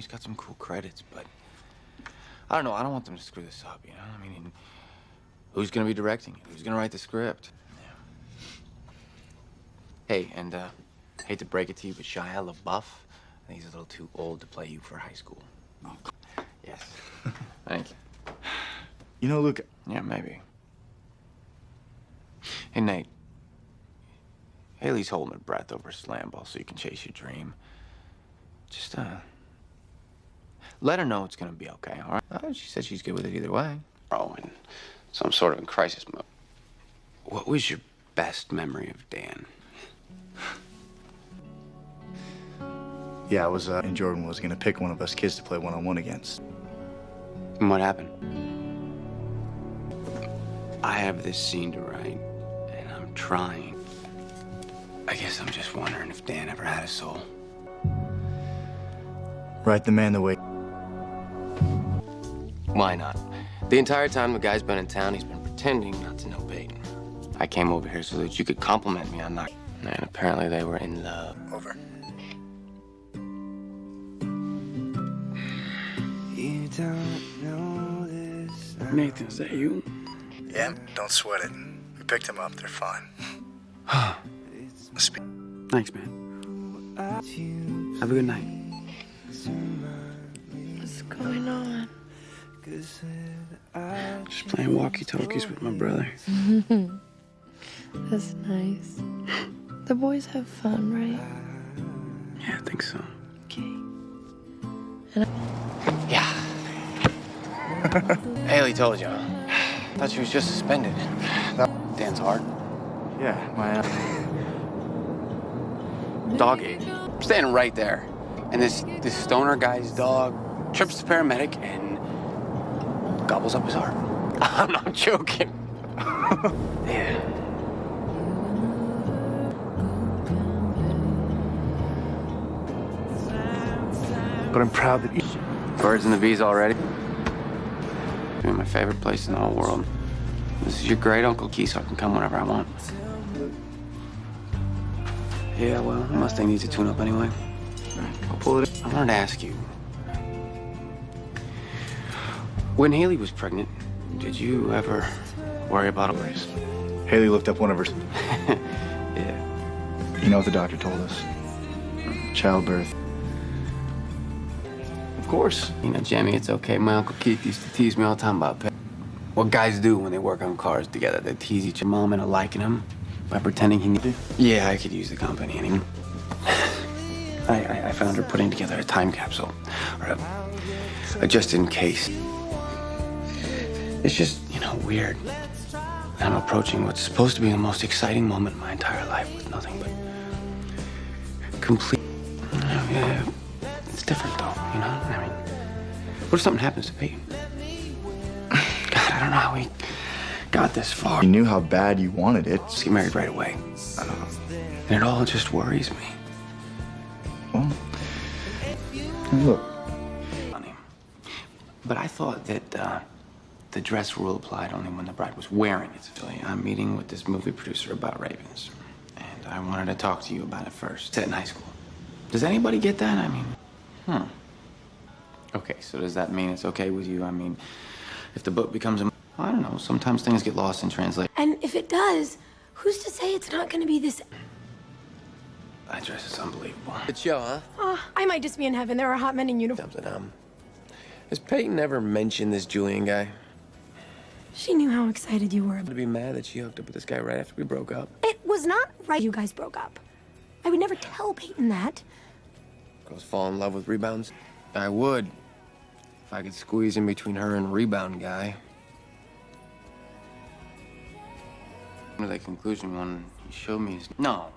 he's got some cool credits, but I don't know. I don't want them to screw this up, you know? I mean, who's gonna be directing it? Who's gonna write the script? Yeah. Hey, and hate to break it to you, but Shia LaBeouf, I think he's a little too old to play you for high school. Oh. Yes. Thank you. You know, Luke. Yeah, maybe. Hey, Nate. Haley's holding her breath over a slam ball so you can chase your dream. Just, let her know it's gonna be okay, all right? She said she's good with it either way. Bro, in some sort of in crisis mode. What was your best memory of Dan? Yeah, I was, and Jordan was gonna pick one of us kids to play one-on-one against. And what happened? I have this scene to write, and I'm trying. I guess I'm just wondering if Dan ever had a soul. Write the man the way. Why not? The entire time the guy's been in town, he's been pretending not to know Peyton. I came over here so that you could compliment me on that. And apparently they were in love. Over. You don't know this. Nathan, is that you? Yeah, don't sweat it. We picked him up. They're fine. Thanks, man. Have a good night. What's going on? Just playing walkie-talkies with my brother. That's nice. The boys have fun, right? Yeah, I think so. Okay. Yeah. Haley told you. Thought she was just suspended. Dan's hard. Yeah, my Dog ate. I'm standing right there, and this stoner guy's dog trips the paramedic and gobbles up his heart. I'm not joking. Yeah. But I'm proud that you. Birds and the bees already. You're my favorite place in the whole world. This is your great Uncle Key, so I can come whenever I want. Yeah, well, the Mustang needs a tune-up anyway. I'll pull it in. I wanted to ask you. When Haley was pregnant, did you ever worry about a race? Haley looked up one of her. Yeah. You know what the doctor told us? Childbirth. Of course. You know, Jamie, it's okay. My Uncle Keith used to tease me all the time about what guys do when they work on cars together. They tease each mom into liking him by pretending he needed. Yeah, I could use the company. And I found her putting together a time capsule, or a just in case. It's just, you know, weird. I'm approaching what's supposed to be the most exciting moment in my entire life with nothing but complete. Yeah, it's different though, you know? I mean, what if something happens to Peyton? God, I don't know how we got this far. You knew how bad you wanted it. Let's get married right away. And it all just worries me. Well, look. Funny. But I thought that the dress rule applied only when the bride was wearing it. So I'm meeting with this movie producer about Ravens. And I wanted to talk to you about it first. Set in high school. Does anybody get that? I mean, Okay, so does that mean it's okay with you? I mean, if the book becomes a... I don't know. Sometimes things get lost in translation. And if it does, who's to say it's not going to be this... That dress is unbelievable. Good show, huh? Oh, I might just be in heaven. There are hot men in uniform. Something, has Peyton ever mentioned this Julian guy? She knew how excited you were. To be mad that she hooked up with this guy right after we broke up. It was not right you guys broke up. I would never tell Peyton that. Girls fall in love with rebounds. I would. If I could squeeze in between her and rebound guy. To that conclusion when he showed me his... No.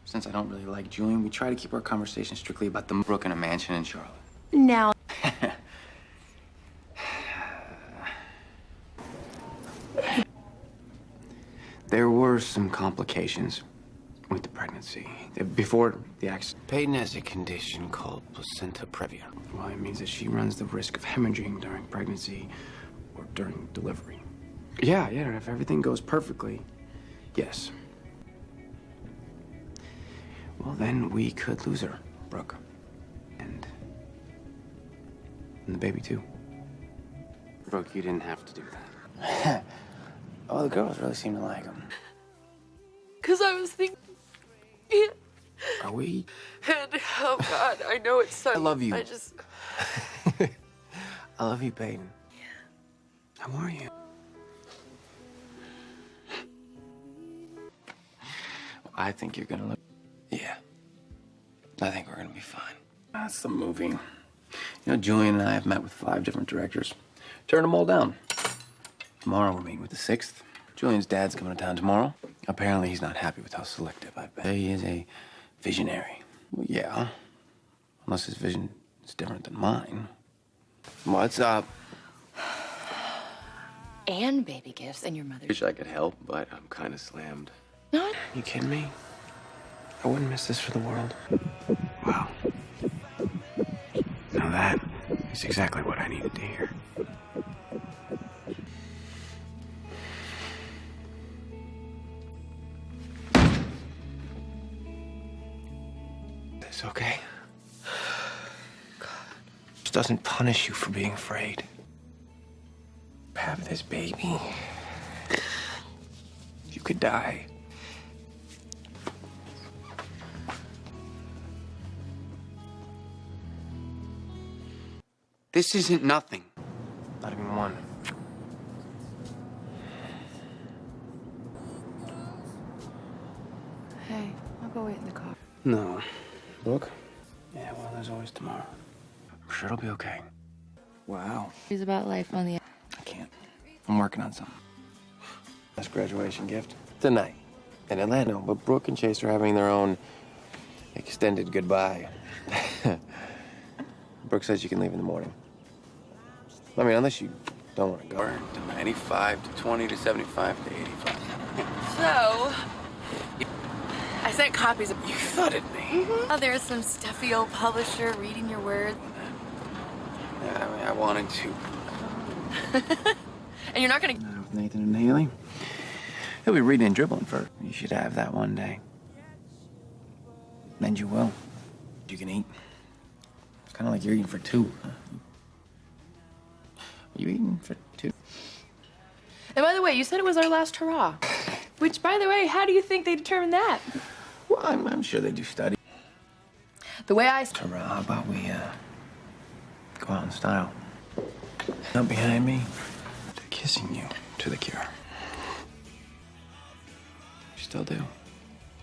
Since I don't really like Julian, we try to keep our conversation strictly about the Brooke and a mansion in Charlotte. Now... There were some complications with the pregnancy. Before the accident, Peyton has a condition called placenta previa. Well, it means that she runs the risk of hemorrhaging during pregnancy or during delivery. Yeah, if everything goes perfectly, yes. Well, then we could lose her, Brooke. And And the baby, too. Brooke, you didn't have to do that. Oh, the girls really seem to like him. Because I was thinking. Are we? And, oh, God, I know it's so. I love you. I just. I love you, Peyton. Yeah. How are you? I think you're gonna look. Yeah. I think we're gonna be fine. That's the movie. You know, Julian and I have met with 5 different directors. Turned them all down. Tomorrow we're meeting with the 6th. Julian's dad's coming to town tomorrow. Apparently he's not happy with how selective I've been. He is a visionary. Well, yeah. Unless his vision is different than mine. What's up? And baby gifts and your mother. Wish I could help, but I'm kind of slammed. No. You kidding me? I wouldn't miss this for the world. Wow. Now that is exactly what I needed to hear. It's okay. God. This doesn't punish you for being afraid. Have this baby. You could die. This isn't nothing. Not even one. Hey, I'll go wait in the car. No. Brooke? Yeah, well, there's always tomorrow. I'm sure it'll be okay. Wow. It's about life on the. I can't. I'm working on something. That's graduation gift. Tonight. In Atlanta. But Brooke and Chase are having their own extended goodbye. Brooke says you can leave in the morning. I mean, unless you don't want to go. To 95 to 20 to 75 to 85. So, I sent copies of. You thudded me. Oh, there's some stuffy old publisher reading your words. Yeah, I mean, I wanted to. And you're not gonna. With Nathan and Haley. He'll be reading and dribbling first. You should have that one day. And you will. You can eat. It's kind of like you're eating for 2. Huh? Are you eating for 2? And by the way, you said it was our last hurrah. Which, by the way, how do you think they determined that? Well, I'm sure they do study. The way I. Hurrah, how about we, go out in style? Up behind me. To kissing you to the cure. You still do.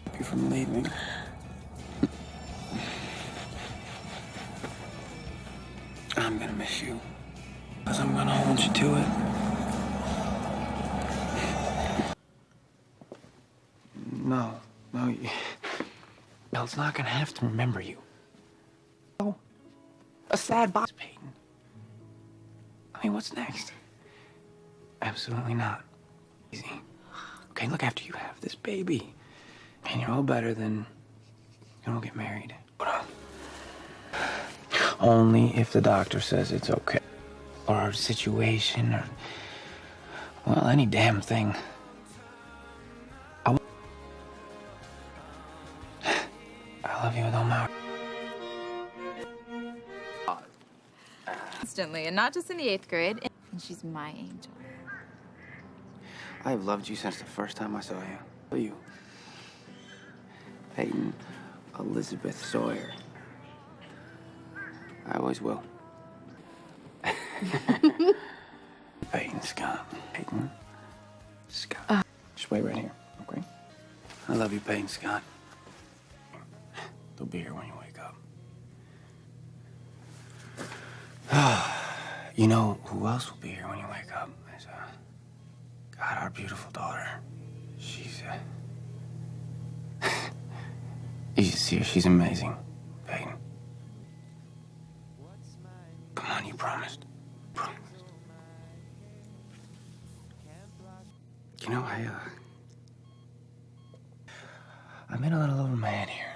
Keep you from leaving. I'm gonna miss you. Because I'm gonna hold you to it. No. Belle's not gonna have to remember you. Oh. A sad box, Peyton. I mean, what's next? Absolutely not. Easy. Okay, look, after you have this baby, and you're all better, then you don't get married. Only if the doctor says it's okay. Or our situation, or, well, any damn thing. I love you with all my heart. Constantly, and not just in the 8th grade. And she's my angel. I've loved you since the first time I saw you. Who are you? Peyton Elizabeth Sawyer. I always will. Peyton Scott. Peyton Scott. Just wait right here, okay? I love you, Peyton Scott. They'll be here when you wake up. You know who else will be here when you wake up? Is, God, our beautiful daughter. She's, you should see her. She's amazing, Peyton. Come on, you promised. Promised. You know, I met a little old man here.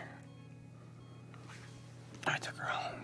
I took her home.